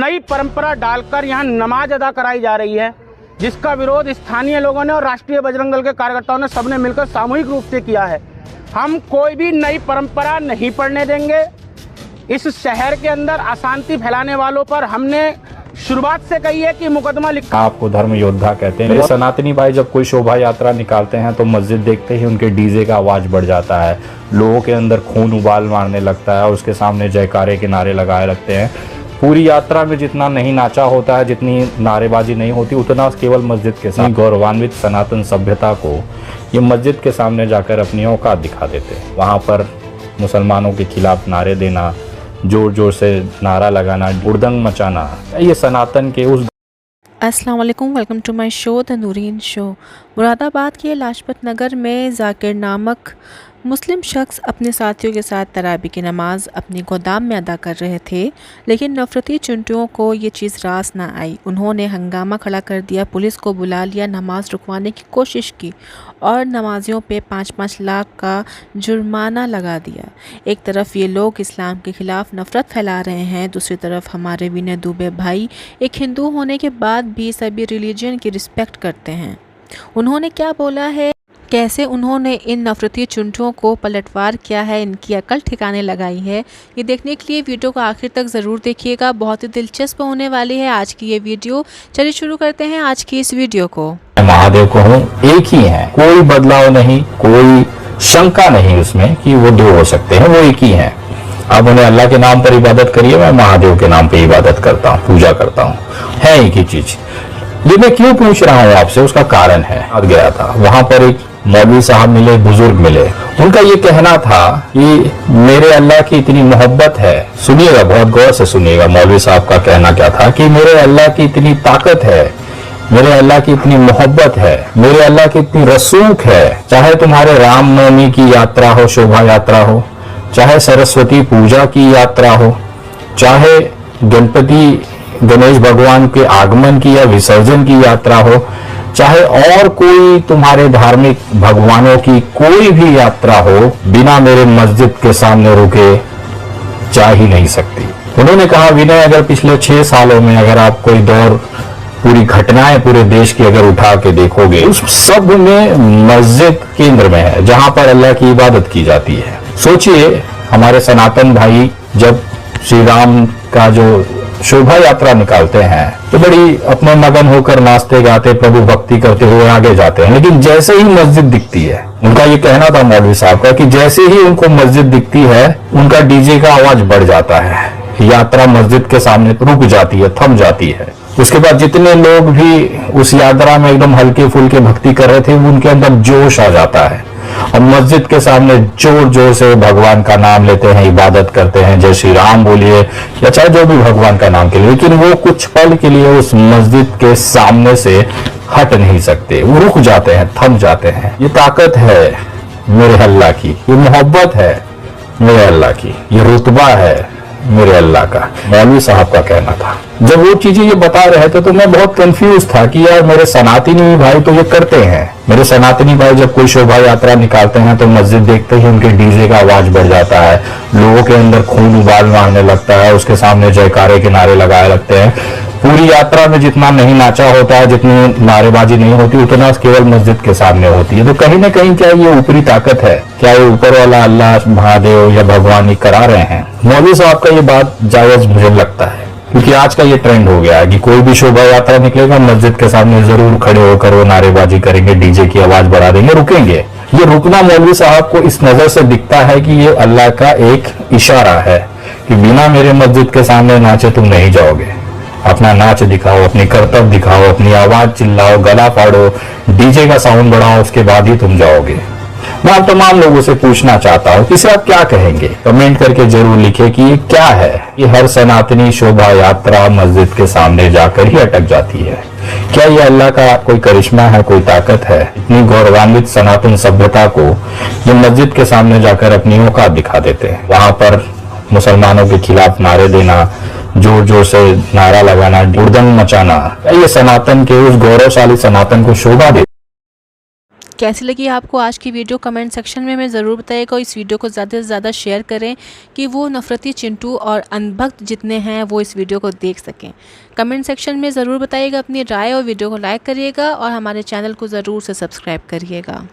नई परंपरा डालकर यहाँ नमाज अदा कराई जा रही है, जिसका विरोध स्थानीय लोगों ने और राष्ट्रीय बजरंग दल के कार्यकर्ताओं ने सबने मिलकर सामूहिक रूप से किया है। हम कोई भी नई परंपरा नहीं पढ़ने देंगे। इस शहर के अंदर अशांति फैलाने वालों पर हमने शुरुआत से कही है कि मुकदमा लिखा। आपको धर्म योद्धा कहते हैं। मेरे सनातनी भाई जब कोई शोभा यात्रा निकालते हैं तो मस्जिद देखते ही उनके डीजे का आवाज बढ़ जाता है, लोगों के अंदर खून उबाल मारने लगता है और उसके सामने जयकारे के नारे लगाए रखते हैं। पूरी यात्रा में जितना नहीं नाचा होता है, जितनी नारेबाजी नहीं होती, उतना केवल मस्जिद के साथ गौरवान्वित सनातन सभ्यता को ये मस्जिद के सामने जाकर अपनी औकात दिखा देते हैं। वहाँ पर मुसलमानों के खिलाफ नारे देना, जोर जोर से नारा लगाना, हुड़दंग मचाना, ये सनातन के उस। अस्सलाम वालेकुम, welcome to my show the Noureen show. Moradabad के लाजपत नगर में जाकिर नामक मुस्लिम शख्स अपने साथियों के साथ तरावी की नमाज अपनी गोदाम में अदा कर रहे थे, लेकिन नफरती चुनटियों को ये चीज़ रास ना आई। उन्होंने हंगामा खड़ा कर दिया, पुलिस को बुला लिया, नमाज रुकवाने की कोशिश की और नमाजियों पे 5-5 लाख का जुर्माना लगा दिया। एक तरफ ये लोग इस्लाम के ख़िलाफ़ नफ़रत फैला रहे हैं, दूसरी तरफ हमारे विनय दुबे भाई एक हिंदू होने के बाद भी सभी रिलीजन की रिस्पेक्ट करते हैं। उन्होंने क्या बोला है, कैसे उन्होंने इन नफरती चुनटियों को पलटवार किया है, इनकी अकल ठिकाने लगाई है, ये देखने के लिए वीडियो को आखिर तक ज़रूर देखिएगा। बहुत ही दिलचस्प होने वाली है आज की ये वीडियो। चलिए शुरू करते हैं आज की इस वीडियो को। महादेव को हूँ, एक ही है, कोई बदलाव नहीं, कोई शंका नहीं उसमें कि वो दो हो सकते हैं, वो एक ही है। अब उन्हें अल्लाह के नाम पर इबादत करिए, मैं महादेव के नाम पर इबादत करता हूँ, पूजा करता हूँ, है एक ही चीज। ये मैं क्यों पूछ रहा हूँ आपसे, उसका कारण है। आज गया था, वहां पर एक मौलवी साहब मिले, बुजुर्ग मिले। उनका ये कहना था कि मेरे अल्लाह की इतनी मोहब्बत है, सुनिएगा, बहुत गौर से सुनिएगा। मौलवी साहब का कहना क्या था कि मेरे अल्लाह की इतनी ताकत है, मेरे अल्लाह की इतनी मोहब्बत है, मेरे अल्लाह की इतनी रसूख है, चाहे तुम्हारे रामनवमी की यात्रा हो, शोभा यात्रा हो, चाहे सरस्वती पूजा की यात्रा हो, चाहे गणेश भगवान के आगमन की या विसर्जन की यात्रा हो, चाहे और कोई तुम्हारे धार्मिक भगवानों की कोई भी यात्रा हो, बिना मेरे मस्जिद के सामने रुके जा ही नहीं सकती। उन्होंने कहा, विनय, अगर पिछले 6 सालों में अगर आप कोई दौर, पूरी घटनाएं पूरे देश की अगर उठा के देखोगे, उस सब में मस्जिद केंद्र में है, जहां पर अल्लाह की इबादत की जाती है। सोचिए, हमारे सनातन भाई जब श्री राम का जो शोभा यात्रा निकालते हैं तो बड़ी अपने मगन होकर नाचते गाते प्रभु भक्ति करते हुए आगे जाते हैं, लेकिन जैसे ही मस्जिद दिखती है, उनका ये कहना था मौलवी साहब का कि जैसे ही उनको मस्जिद दिखती है, उनका डीजे का आवाज बढ़ जाता है, यात्रा मस्जिद के सामने रुक जाती है, थम जाती है। उसके बाद जितने लोग भी उस यात्रा में एकदम हल्के फुल्के भक्ति कर रहे थे, उनके अंदर जोश आ जाता है और मस्जिद के सामने जोर जोर से भगवान का नाम लेते हैं, इबादत करते हैं, जय श्री राम बोलिए या चाहे जो भी भगवान का नाम के लिए, लेकिन वो कुछ पल के लिए उस मस्जिद के सामने से हट नहीं सकते, वो रुक जाते हैं, थम जाते हैं। ये ताकत है मेरे अल्लाह की, ये मोहब्बत है मेरे अल्लाह की, ये रुतबा है मेरे अल्लाह का, मौलवी साहब का कहना था। जब वो चीजें ये बता रहे थे तो मैं बहुत कंफ्यूज था कि यार मेरे सनातनी भाई तो ये करते हैं। मेरे सनातनी भाई जब कोई शोभा यात्रा निकालते हैं तो मस्जिद देखते ही उनके डीजे का आवाज बढ़ जाता है, लोगों के अंदर खून उबाल मारने लगता है, उसके सामने जयकारे के नारे लगाए लगते हैं। पूरी यात्रा में जितना नहीं नाचा होता है, जितनी नारेबाजी नहीं होती, उतना केवल मस्जिद के सामने होती है। तो कहीं ना कहीं क्या ये ऊपरी ताकत है, क्या ये ऊपर वाला अल्लाह महादेव या भगवान ही करा रहे हैं? मौलवी साहब का ये बात जायज मुझे लगता है, क्योंकि आज का ये ट्रेंड हो गया है कि कोई भी शोभा यात्रा निकलेगा, मस्जिद के सामने जरूर खड़े होकर वो नारेबाजी करेंगे, डीजे की आवाज बढ़ा देंगे, रुकेंगे। ये रुकना मौलवी साहब को इस नजर से दिखता है कि ये अल्लाह का एक इशारा है कि बिना मेरे मस्जिद के सामने नाचे तुम नहीं जाओगे। अपना नाच दिखाओ, अपनी करतब दिखाओ, अपनी आवाज चिल्लाओ, गला फाड़ो, डीजे का साउंड बढ़ाओ, उसके बाद ही तुम जाओगे। मैं आप तमाम लोगों से पूछना चाहता हूँ, इसे आप क्या कहेंगे? कमेंट करके जरूर लिखे कि ये क्या है। ये हर सनातनी शोभा यात्रा मस्जिद के सामने जाकर ही अटक जाती है। क्या ये अल्लाह का कोई करिश्मा है, कोई ताकत है? इतनी गौरवान्वित सनातन सभ्यता को ये मस्जिद के सामने जाकर अपनी औकात दिखा देते हैं। वहां पर मुसलमानों के खिलाफ नारे देना, जोर जोर से नारा लगाना, हुड़दंग मचाना, ये सनातन के, उस गौरवशाली सनातन को शोभा दे। कैसी लगी आपको आज की वीडियो कमेंट सेक्शन में हमें ज़रूर बताइएगा। इस वीडियो को ज़्यादा से ज़्यादा शेयर करें कि वो नफ़रती चिंटू और अनभक्त जितने हैं वो इस वीडियो को देख सकें। कमेंट सेक्शन में ज़रूर बताइएगा अपनी राय और वीडियो को लाइक करिएगा और हमारे चैनल को ज़रूर से सब्सक्राइब करिएगा।